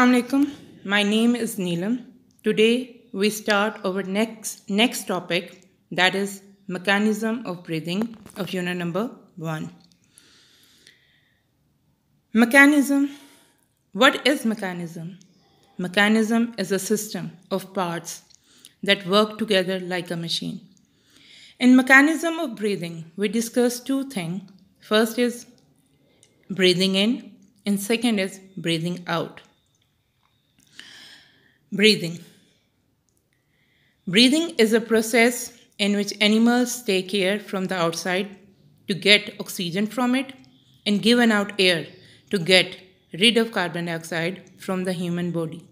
Assalamu alaikum. My name is Neelam. Today we start our next topic, that is mechanism of breathing of unit number 1. Mechanism. What is mechanism? Mechanism is a system of parts that work together like a machine. In mechanism of breathing, we discuss two things. First is breathing in and second is breathing out. Breathing. Breathing is a process in which animals take air from the outside to get oxygen from it and given out air to get rid of carbon dioxide from the human body.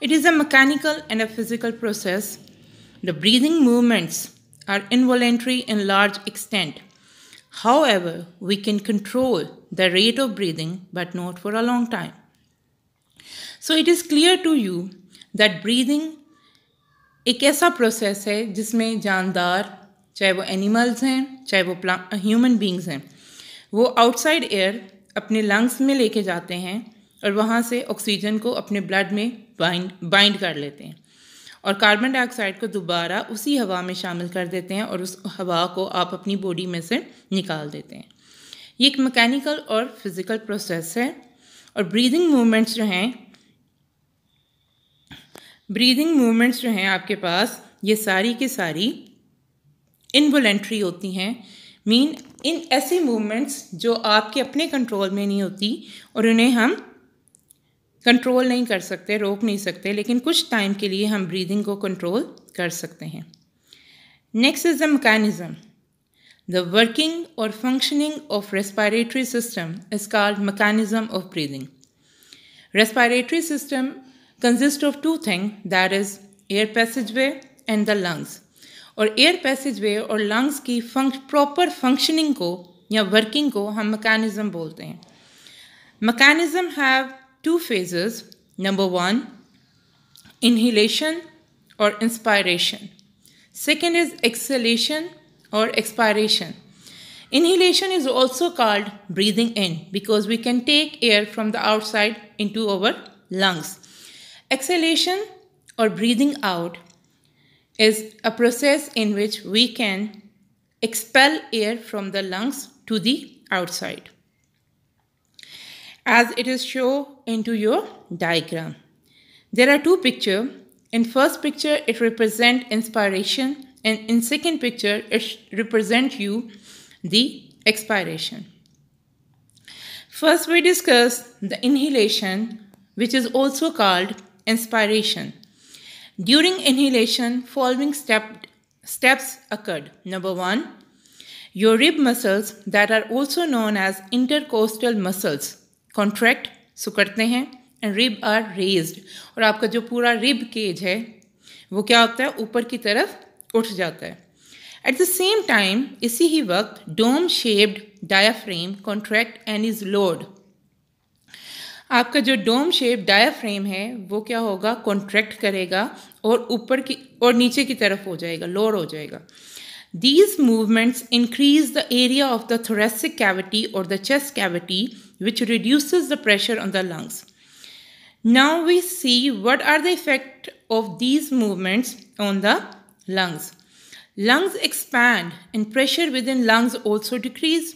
It is a mechanical and a physical process. The breathing movements are involuntary in large extent. However, we can control the rate of breathing but not for a long time. So it is clear to you that breathing एक ऐसा process है जिसमें जानदार, चाहे वो animals हैं चाहे वो ह्यूमन बींग्स हैं, वो आउटसाइड एयर अपने लंग्स में लेके जाते हैं और वहाँ से ऑक्सीजन को अपने ब्लड में बाइंड कर लेते हैं और कार्बन डाइऑक्साइड को दोबारा उसी हवा में शामिल कर देते हैं और उस हवा को आप अपनी बॉडी में से निकाल देते हैं. ये एक मैकेनिकल और फिज़िकल प्रोसेस है. और ब्रीदिंग मूवमेंट्स जो हैं आपके पास, ये सारी की सारी इनवॉलंटरी होती हैं. इन ऐसी मूवमेंट्स जो आपके अपने कंट्रोल में नहीं होती और उन्हें हम कंट्रोल नहीं कर सकते, रोक नहीं सकते, लेकिन कुछ टाइम के लिए हम ब्रीदिंग को कंट्रोल कर सकते हैं. Next is the mechanism. The working और functioning of respiratory system is called mechanism of breathing. Respiratory system consist of two things, that is air passageway and the lungs. और air passageway और lungs की proper functioning को या working को हम mechanism बोलते हैं. Mechanism have two phases. Number 1, inhalation or inspiration. Second is exhalation or expiration. Inhalation is also called breathing in because we can take air from the outside into our lungs. Exhalation or breathing out is a process in which we can expel air from the lungs to the outside. As it is shown into your diagram. There are two pictures. In first picture, it represents inspiration, and in second picture, it represents you the expiration. First, we discuss the inhalation, which is also called inspiration. During inhalation, following steps occurred. Number 1, your rib muscles that are also known as intercostal muscles contract, सुकड़ते हैं, and rib are raised. और आपका जो पूरा rib cage है वो क्या होता है, ऊपर की तरफ उठ जाता है. At the same time, इसी ही वक्त dome shaped diaphragm contract and is lowered. आपका जो डोम शेप डायाफ्रेम है वो क्या होगा, कॉन्ट्रैक्ट करेगा और ऊपर की और नीचे की तरफ हो जाएगा, लोअर हो जाएगा. These movements increase the area of the thoracic cavity or the chest cavity, which reduces the pressure on the lungs. Now we see what are the effects of these movements on the lungs. Lungs expand and pressure within lungs also decrease.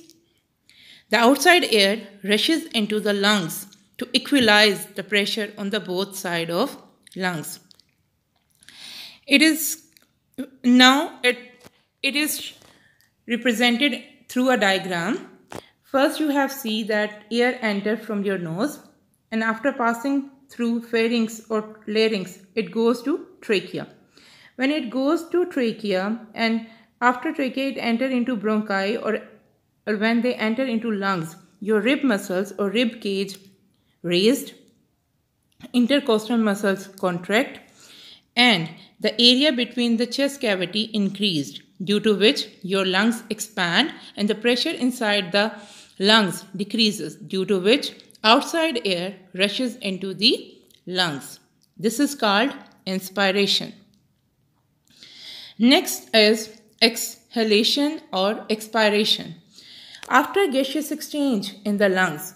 The outside air rushes into the lungs to equalize the pressure on the both sides of lungs. It is represented through a diagram. First you have seen that air enters from your nose and after passing through pharynx or larynx it goes to trachea. When it goes to trachea and after trachea it enters into bronchi or when they enter into lungs, your rib muscles or rib cage raised, intercostal muscles contract, and the area between the chest cavity increased, due to which your lungs expand and the pressure inside the lungs decreases, due to which outside air rushes into the lungs. This is called inspiration. Next is exhalation or expiration. After gaseous exchange in the lungs,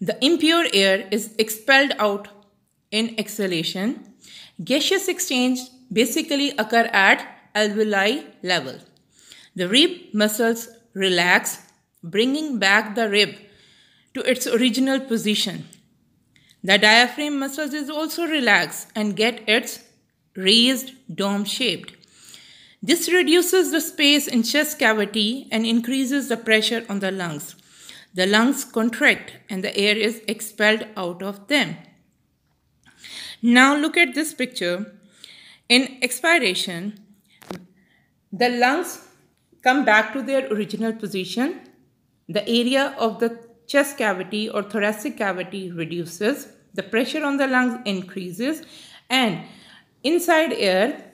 the impure air is expelled out in exhalation. Gaseous exchange basically occur at alveoli level. The rib muscles relax, bringing back the rib to its original position. The diaphragm muscles is also relaxed and get its raised dome shaped. This reduces the space in chest cavity and increases the pressure on the lungs. The lungs contract and the air is expelled out of them. Now look at this picture. In expiration, the lungs come back to their original position. The area of the chest cavity or thoracic cavity reduces. The pressure on the lungs increases and inside air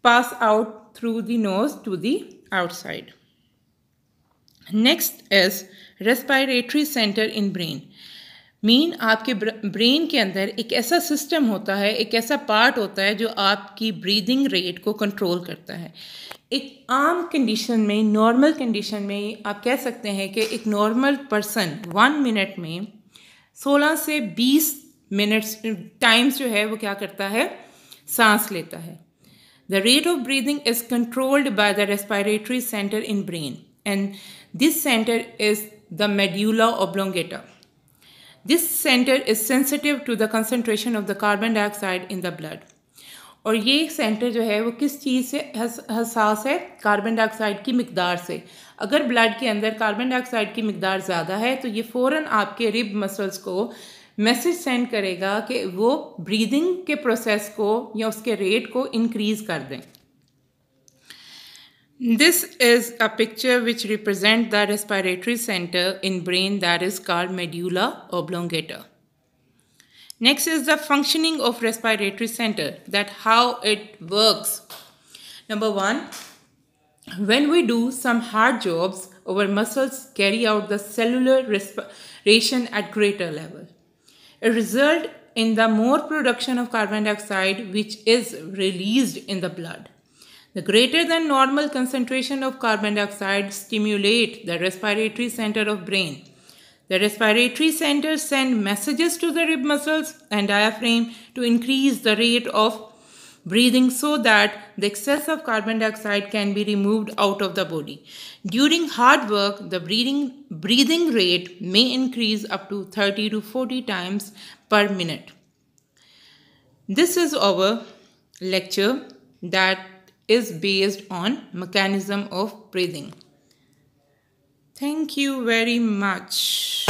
pass out through the nose to the outside. Next is respiratory center in brain. Mean आपके brain के अंदर एक ऐसा system होता है, एक ऐसा part होता है जो आपकी ब्रीदिंग रेट को कंट्रोल करता है. एक आम कंडीशन में, नॉर्मल कंडीशन में आप कह सकते हैं कि एक नॉर्मल पर्सन 1 मिनट में 16 से 20 मिनट्स टाइम्स जो है वो क्या करता है, सांस लेता है. The rate of breathing is controlled by the respiratory center in brain, and this center is the medulla oblongata. This center is sensitive to the concentration of the carbon dioxide in the blood. और ये centre जो है वो किस चीज़ से हसास है, carbon dioxide की मिकदार से. अगर ब्लड के अंदर कार्बन डाइऑक्साइड की मिकदार ज़्यादा है तो ये फ़ौरन आपके रिब मसल्स को मैसेज सेंड करेगा कि वो ब्रीदिंग के प्रोसेस को या उसके रेट को इंक्रीज कर दें. This is a picture which represents the respiratory center in brain that is called medulla oblongata. Next is the functioning of respiratory center, that how it works. Number 1, when we do some hard jobs, our muscles carry out the cellular respiration at greater level. It results in the more production of carbon dioxide which is released in the blood. The greater than normal concentration of carbon dioxide stimulate the respiratory center of brain. The respiratory center send messages to the rib muscles and diaphragm to increase the rate of breathing so that the excess of carbon dioxide can be removed out of the body. During hard work, the breathing rate may increase up to 30 to 40 times per minute. This is our lecture that is based on mechanism of breathing. Thank you very much.